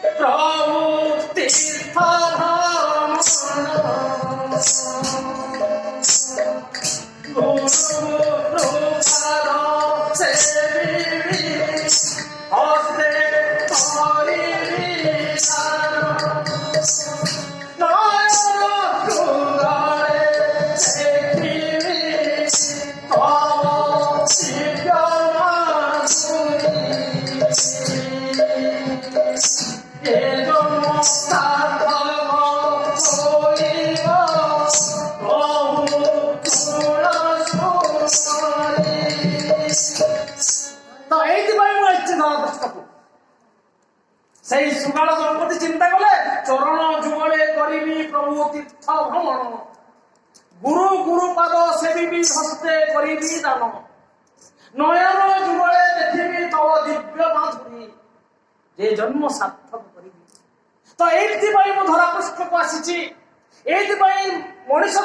প্রভু তীর্থ গুরু কৃপার সেবিবি হস্তে করিবি নয়ন যুগলে দেখিবি তব দিব্য সেই সুগাল দম্পতি চিন্তা কলে চরণ যুগলে করিবি প্রভু তীর্থ ভ্রমণ গুরু গুরুপাদ সেবিবি হস্তে করিবি দান নয়ন যুগলে দেখিবি তব দিব্য মাধুরী যে জন্ম সার্থক করিবি। তো এইথিপাই ମୁଁ ଧରାପୃଷ୍ଠକୁ ଆସିଛି, এইথিপাই ମଣିଷ